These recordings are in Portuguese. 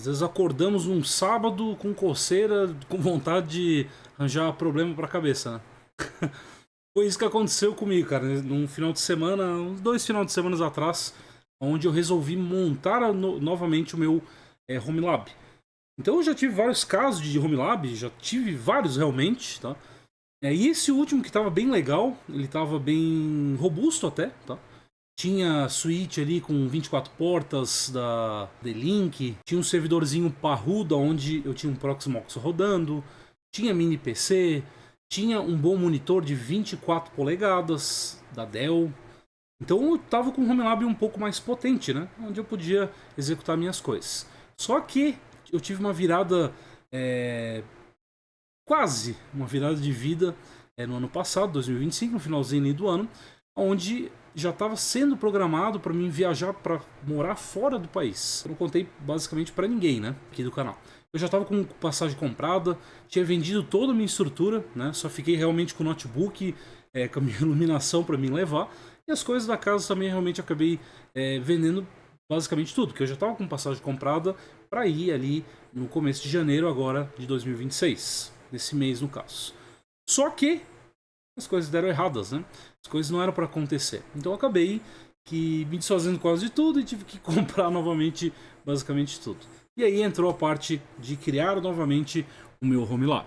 Às vezes acordamos um sábado com coceira, com vontade de arranjar problema pra cabeça, né? Foi isso que aconteceu comigo, cara, num final de semana, uns 2 finais de semana atrás, onde eu resolvi montar novamente o meu Home Lab. Então eu já tive vários casos de Home Lab, já tive vários realmente, tá? E esse último que tava bem legal, ele tava bem robusto até, tá? Tinha suíte ali com 24 portas da D-Link, tinha um servidorzinho parrudo onde eu tinha um Proxmox rodando, tinha mini PC, tinha um bom monitor de 24 polegadas da Dell. Então eu tava com um Home Lab um pouco mais potente, né? Onde eu podia executar minhas coisas. Só que eu tive uma virada, quase uma virada de vida no ano passado, 2025, no finalzinho do ano, onde já estava sendo programado para mim viajar para morar fora do país. Eu não contei basicamente para ninguém, né, aqui do canal. Eu já estava com passagem comprada, tinha vendido toda a minha estrutura, né, só fiquei realmente com o notebook, com a minha iluminação para me levar, e as coisas da casa também realmente acabei vendendo basicamente tudo, porque eu já estava com passagem comprada para ir ali no começo de janeiro agora de 2026, nesse mês no caso. Só que as coisas deram erradas, né? As coisas não eram para acontecer. Então eu acabei que me desfazendo quase de tudo e tive que comprar novamente basicamente tudo. E aí entrou a parte de criar novamente o meu Home Lab.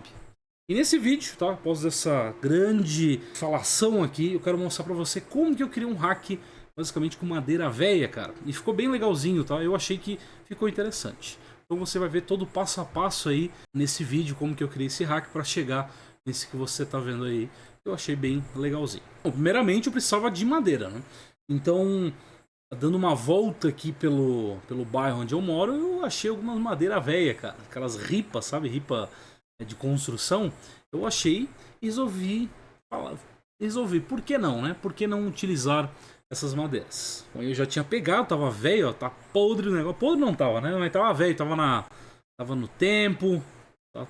E nesse vídeo, tá? Após essa grande falação aqui, eu quero mostrar pra você como que eu criei um hack basicamente com madeira velha, cara. E ficou bem legalzinho, tá? Eu achei que ficou interessante. Então você vai ver todo o passo a passo aí nesse vídeo, como que eu criei esse hack para chegar nesse que você tá vendo aí. Eu achei bem legalzinho. Bom, primeiramente eu precisava de madeira, né? Então, dando uma volta aqui pelo bairro onde eu moro, eu achei algumas madeira velha, cara. Aquelas ripas, sabe? Ripa de construção. Eu achei e resolvi, por que não, né? Por que não utilizar essas madeiras? Bom, eu já tinha pegado, tava velho, ó, tá podre o negócio. Podre não tava, né? Mas tava velho, tava no tempo,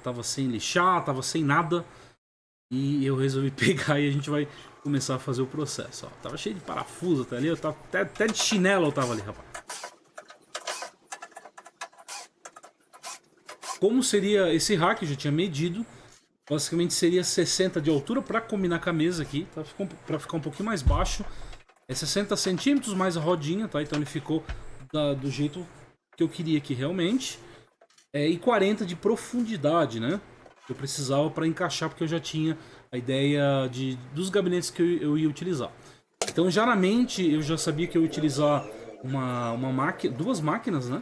tava sem lixar, tava sem nada. E eu resolvi pegar e a gente vai começar a fazer o processo. Ó, tava cheio de parafuso até ali, eu tava, até de chinelo eu tava ali, rapaz. Como seria esse hack? Eu já tinha medido. Basicamente seria 60 de altura para combinar com a mesa aqui, tá? Para ficar um pouquinho mais baixo. É 60 centímetros mais a rodinha, tá? Então ele ficou do jeito que eu queria aqui realmente. E 40 de profundidade, né? Que eu precisava para encaixar, porque eu já tinha a ideia dos gabinetes que eu ia utilizar. Então já na mente eu já sabia que eu ia utilizar duas máquinas, né?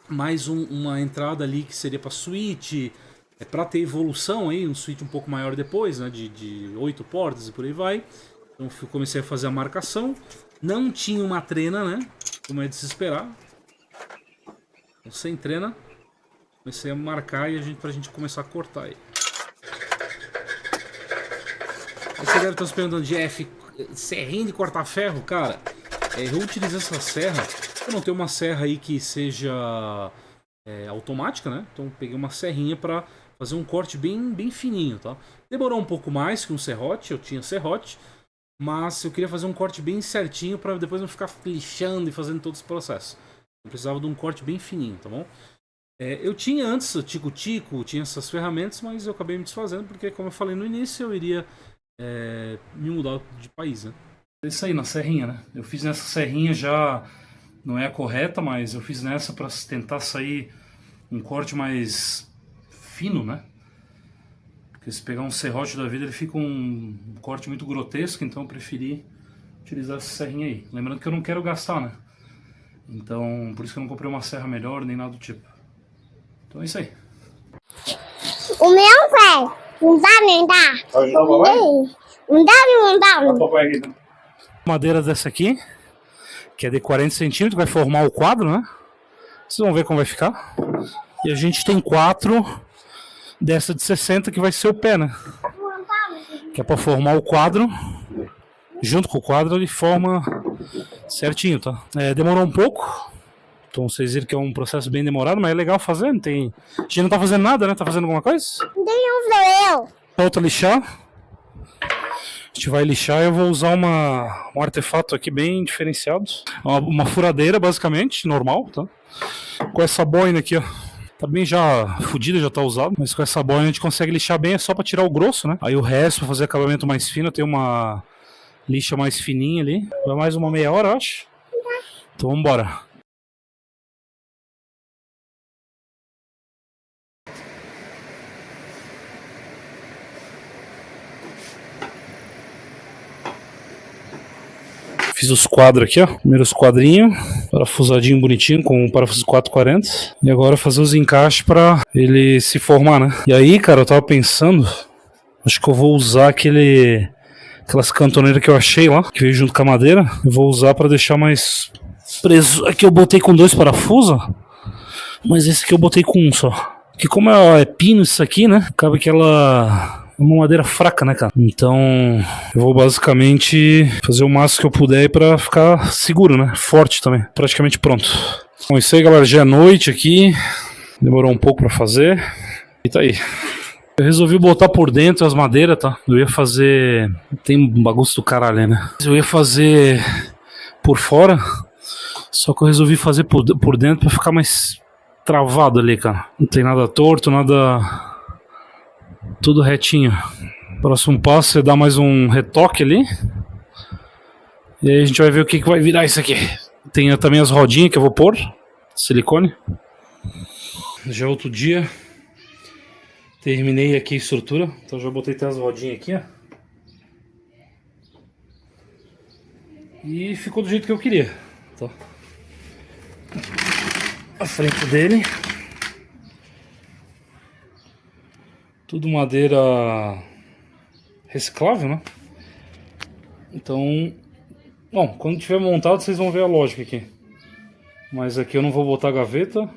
Mais uma entrada ali que seria para suíte, para ter evolução aí, um suíte um pouco maior depois, né? De 8 portas e por aí vai. Então eu comecei a fazer a marcação. Não tinha uma trena, né? Como é de se esperar. Então, sem trena. Comecei a marcar e pra gente começar a cortar aí. Aí você deve estar se perguntando, Jeff, serrinha de cortar ferro? Cara, eu utilizei essa serra. Eu não tenho uma serra aí que seja automática, né? Então eu peguei uma serrinha pra fazer um corte bem fininho, tá? Demorou um pouco mais que um serrote, eu tinha serrote. Mas eu queria fazer um corte bem certinho pra depois não ficar lixando e fazendo todos os processos. Eu precisava de um corte bem fininho, tá bom? Eu tinha antes o tico-tico, tinha essas ferramentas, mas eu acabei me desfazendo porque, como eu falei no início, eu iria me mudar de país, né? É isso aí, na serrinha, né? Eu fiz nessa serrinha já, não é a correta, mas eu fiz nessa para tentar sair um corte mais fino, né? Porque se pegar um serrote da vida, ele fica um corte muito grotesco, então eu preferi utilizar essa serrinha aí. Lembrando que eu não quero gastar, né? Então, por isso que eu não comprei uma serra melhor, nem nada do tipo. Então é isso aí. O meu pai, não dá, nem dá. Ajudar o papai? Não dá, não dá. Dá o papai aqui, então. Madeira dessa aqui, que é de 40 centímetros, vai formar o quadro, né? Vocês vão ver como vai ficar. E a gente tem 4 dessa de 60 que vai ser o pé, né? Que é pra formar o quadro. Junto com o quadro ele forma certinho, tá? Demorou um pouco. Então vocês viram que é um processo bem demorado, mas é legal fazer, não tem... A gente não tá fazendo nada, né? Tá fazendo alguma coisa? Não tem um eu. Volta a lixar. A gente vai lixar e eu vou usar um artefato aqui bem diferenciado. Uma furadeira, basicamente, normal, tá? Com essa boina aqui, ó. Tá bem já fodida, já tá usado. Mas com essa boina a gente consegue lixar bem, é só pra tirar o grosso, né? Aí o resto, pra fazer acabamento mais fino, tem uma lixa mais fininha ali. Vai mais uma meia hora, eu acho. Então vambora. Fiz os quadros aqui, ó. Primeiros quadrinhos, parafusadinho bonitinho com um parafuso 440. E agora fazer os encaixes pra ele se formar, né? E aí, cara, eu tava pensando, acho que eu vou usar aquelas cantoneiras que eu achei lá, que veio junto com a madeira. Eu vou usar pra deixar mais preso. Aqui eu botei com 2 parafusos, mas esse aqui eu botei com um só. Que como é pino isso aqui, né? Acaba que ela é uma madeira fraca, né, cara? Então eu vou basicamente fazer o máximo que eu puder pra ficar seguro, né? Forte também. Praticamente pronto. Bom, isso aí, galera. Já é noite aqui. Demorou um pouco pra fazer. E tá aí. Eu resolvi botar por dentro as madeiras, tá? Eu ia fazer... Tem um bagunço do caralho, né? Eu ia fazer por fora. Só que eu resolvi fazer por dentro pra ficar mais travado ali, cara. Não tem nada torto, nada... Tudo retinho. Próximo passo é dar mais um retoque ali. E aí a gente vai ver o que vai virar isso aqui. Tem também as rodinhas que eu vou pôr. Silicone. Já é outro dia. Terminei aqui a estrutura. Então já botei até as rodinhas aqui, ó. E ficou do jeito que eu queria. Tá. A frente dele. Tudo madeira reciclável, né? Então, bom, quando tiver montado vocês vão ver a lógica aqui. Mas aqui eu não vou botar gaveta,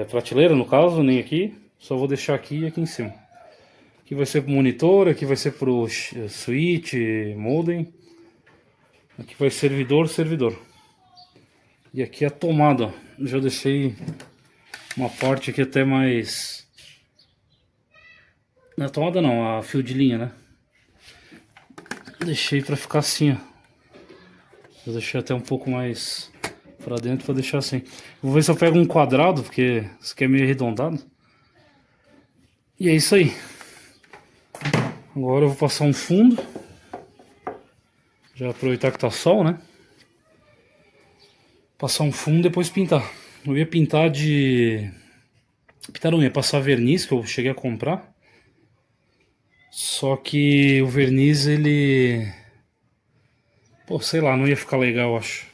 prateleira no caso, nem aqui. Só vou deixar aqui e aqui em cima. Aqui vai ser pro monitor, aqui vai ser pro switch, modem. Aqui vai servidor. E aqui a tomada, ó. Eu já deixei uma parte aqui até mais... Na tomada não, a fio de linha, né? Deixei pra ficar assim, ó. Eu deixei até um pouco mais pra dentro pra deixar assim. Vou ver se eu pego um quadrado, porque isso aqui é meio arredondado. E é isso aí. Agora eu vou passar um fundo. Já aproveitar que tá sol, né? Passar um fundo e depois pintar. Eu ia pintar de... Pintar não, ia passar verniz, que eu cheguei a comprar. Só que o verniz, ele... Pô, sei lá, não ia ficar legal, eu acho.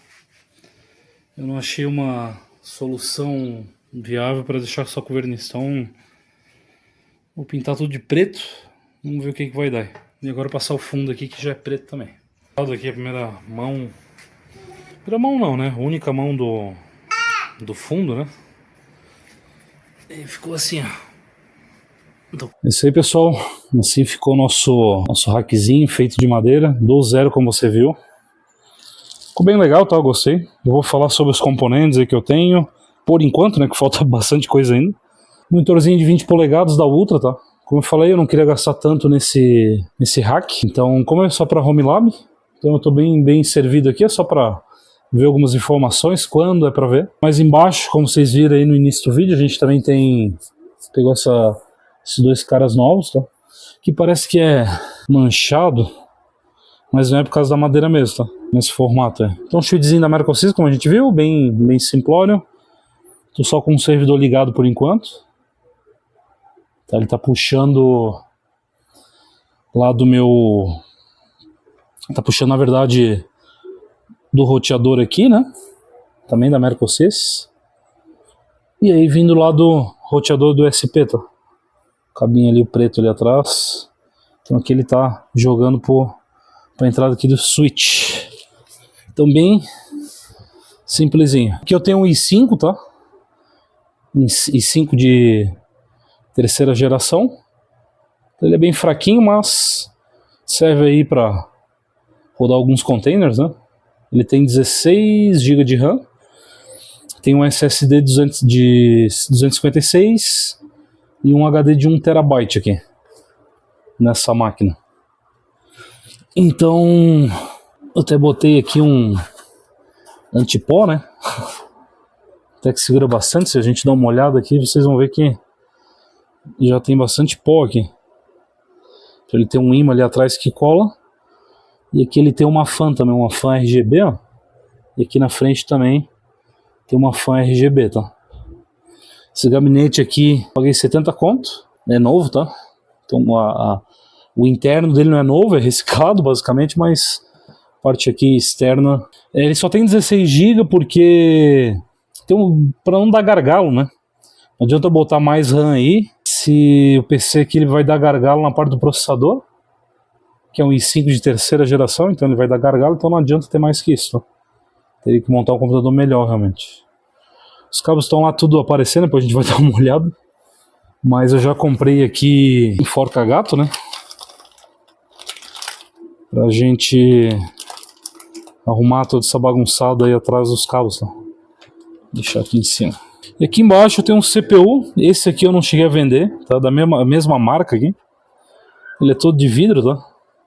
Eu não achei uma solução viável para deixar só com verniz. Então, vou pintar tudo de preto. Vamos ver o que vai dar. E agora passar o fundo aqui, que já é preto também. Aqui a primeira mão... Primeira mão não, né? A única mão do fundo, né? E ficou assim, ó. É isso aí, pessoal. Assim ficou nosso rackzinho feito de madeira, do zero, como você viu. Ficou bem legal, tá? Eu gostei. Eu vou falar sobre os componentes aí que eu tenho, por enquanto, né? Que falta bastante coisa ainda. Monitorzinho de 20 polegadas da Ultra, tá? Como eu falei, eu não queria gastar tanto nesse rack. Então, como é só para Home Lab, então eu tô bem servido aqui. É só para ver algumas informações, quando é para ver. Mas embaixo, como vocês viram aí no início do vídeo, a gente também pegou esses 2 caras novos, tá? Que parece que é manchado, mas não é por causa da madeira mesmo, tá? Nesse formato, Então, shieldzinho da Mercosys, como a gente viu, bem simplório. Tô só com o servidor ligado por enquanto. Tá, ele tá puxando lá do meu... Tá puxando, na verdade, do roteador aqui, né? Também da Mercosys. E aí vindo lá do roteador do SP, tá? Cabinho ali, o preto ali atrás. Então aqui ele tá jogando pra entrada aqui do switch. Então bem simplesinho. Aqui eu tenho um i5, tá? i5 de terceira geração. Ele é bem fraquinho, mas serve aí pra rodar alguns containers, né? Ele tem 16 GB de RAM. Tem um SSD de 256 e um HD de 1 TB aqui nessa máquina. Então, eu até botei aqui um antipó, né? Até que segura bastante. Se a gente dá uma olhada aqui, vocês vão ver que já tem bastante pó aqui. Então, ele tem um imã ali atrás que cola. E aqui ele tem uma fan também, uma fan RGB, ó. E aqui na frente também tem uma fan RGB, tá? Esse gabinete aqui, paguei 70 conto. É novo, tá? Então o interno dele não é novo, é reciclado basicamente, mas a parte aqui externa... ele só tem 16 GB porque... para não dar gargalo, né? Não adianta eu botar mais RAM aí, se o PC aqui ele vai dar gargalo na parte do processador, que é um i5 de terceira geração, então ele vai dar gargalo, então não adianta ter mais que isso. Tá? Teria que montar um computador melhor, realmente. Os cabos estão lá tudo aparecendo, depois a gente vai dar uma olhada. Mas eu já comprei aqui um forca-gato, né? Pra gente arrumar toda essa bagunçada aí atrás dos cabos, tá? Deixar aqui em cima. E aqui embaixo tem um CPU. Esse aqui eu não cheguei a vender, tá? Da mesma marca aqui. Ele é todo de vidro, tá?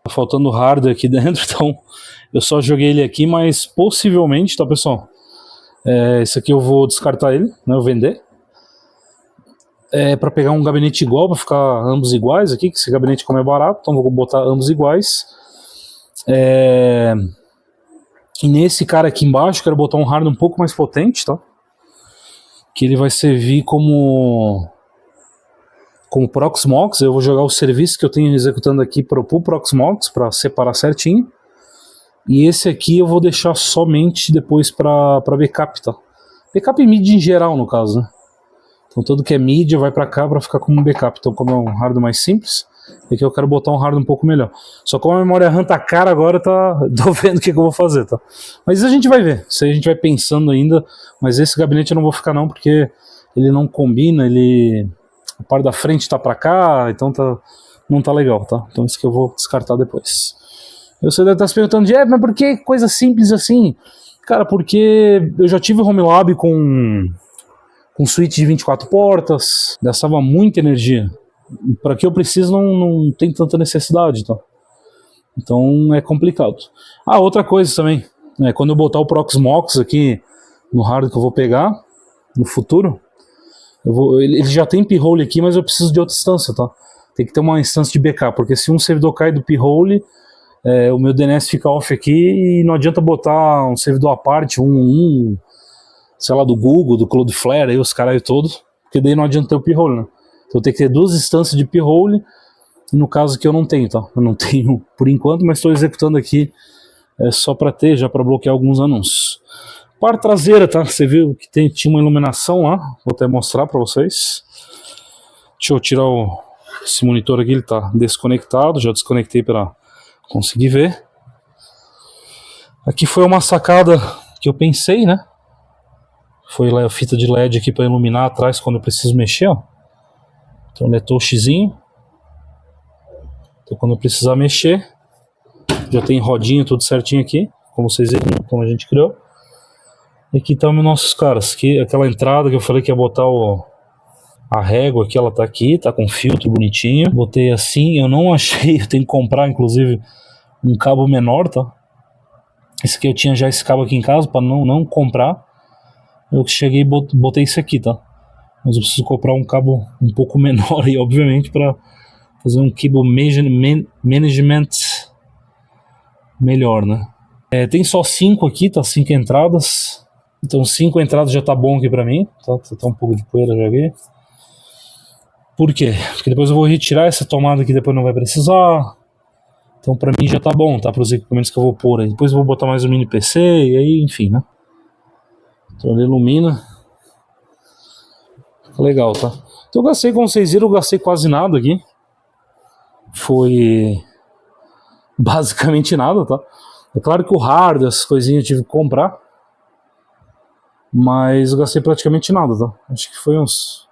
Tá faltando hardware aqui dentro, então eu só joguei ele aqui, mas possivelmente, tá, pessoal? Esse aqui eu vou descartar ele, né? Eu vender. Para pegar um gabinete igual, para ficar ambos iguais aqui, que esse gabinete como é barato, então vou botar ambos iguais. E nesse cara aqui embaixo, quero botar um hardware um pouco mais potente, tá? Que ele vai servir como Proxmox. Eu vou jogar o serviço que eu tenho executando aqui pro Proxmox, para separar certinho. E esse aqui eu vou deixar somente depois para backup, tá? Backup e mídia em geral, no caso, né? Então tudo que é mídia vai para cá para ficar como um backup. Então como é um hardware mais simples, aqui eu quero botar um hardware um pouco melhor. Só como a memória RAM tá cara agora, tô vendo o que eu vou fazer, tá? Mas a gente vai ver, isso aí a gente vai pensando ainda. Mas esse gabinete eu não vou ficar não, porque ele não combina, a parte da frente tá para cá, então não tá legal, tá? Então isso que eu vou descartar depois. Você deve estar se perguntando, mas por que coisa simples assim? Cara, porque eu já tive home lab com switch de 24 portas, gastava muita energia. Para que eu preciso não tem tanta necessidade, tá? Então é complicado. Outra coisa também, quando eu botar o Proxmox aqui no hardware que eu vou pegar no futuro, ele já tem p-hole aqui, mas eu preciso de outra instância, tá? Tem que ter uma instância de backup, porque se um servidor cai do p-hole, o meu DNS fica off aqui e não adianta botar um servidor à parte, sei lá, do Google, do Cloudflare, aí os caras todos, porque daí não adianta ter o p-hole, né? Então tem que ter 2 instâncias de p-hole, no caso que eu não tenho, tá? Eu não tenho por enquanto, mas estou executando aqui só para ter, já para bloquear alguns anúncios. Parte traseira, tá? Você viu que tinha uma iluminação lá, vou até mostrar para vocês. Deixa eu tirar esse monitor aqui, ele tá desconectado, já desconectei para conseguir ver. Aqui foi uma sacada que eu pensei, né? Foi lá a fita de LED aqui para iluminar atrás quando eu preciso mexer, ó. Então ele é touchzinho. Então quando eu precisar mexer, já tem rodinha tudo certinho aqui, como vocês viram, como a gente criou. E aqui estão os nossos caras, aquela entrada que eu falei que ia botar a régua aqui, ela tá aqui, tá com filtro bonitinho. Botei assim, eu não achei, eu tenho que comprar inclusive um cabo menor, tá? Esse aqui eu tinha já esse cabo aqui em casa para não comprar. Eu cheguei e botei isso aqui, tá? Mas eu preciso comprar um cabo um pouco menor aí, obviamente, para fazer um cable management melhor, né? Tem só 5 aqui, tá? 5 entradas. Então 5 entradas já tá bom aqui pra mim, tá? Tá um pouco de poeira já aqui. Por quê? Porque depois eu vou retirar essa tomada que depois não vai precisar. Então pra mim já tá bom, tá? Para os equipamentos que eu vou pôr aí. Depois eu vou botar mais um mini PC e aí, enfim, né? Então ele ilumina. Fica legal, tá? Então eu gastei, como vocês viram, eu gastei quase nada aqui. Foi basicamente nada, tá? É claro que o hardware, essas coisinhas eu tive que comprar. Mas eu gastei praticamente nada, tá? Acho que foi uns...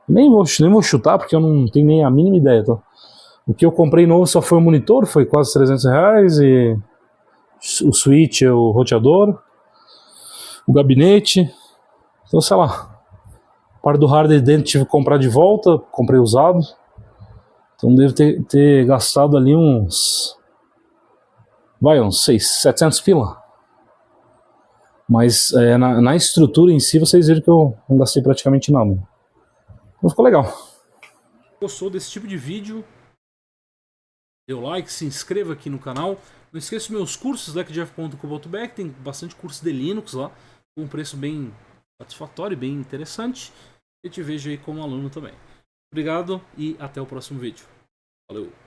Nem vou chutar, porque eu não tenho nem a mínima ideia, tá? O que eu comprei novo só foi o monitor, foi quase R$300. E o switch, o roteador, o gabinete. Então, sei lá. Parte do hardware dentro tive que comprar de volta, comprei usado. Então devo ter gastado ali uns vai uns 700 pila. Mas na estrutura em si, vocês viram que eu não gastei praticamente nada. Então ficou legal. Gostou desse tipo de vídeo? Dê o like, se inscreva aqui no canal. Não esqueça meus cursos, leckjeff.com.br, tem bastante curso de Linux lá, com um preço bem satisfatório e bem interessante. Eu te vejo aí como aluno também. Obrigado e até o próximo vídeo. Valeu!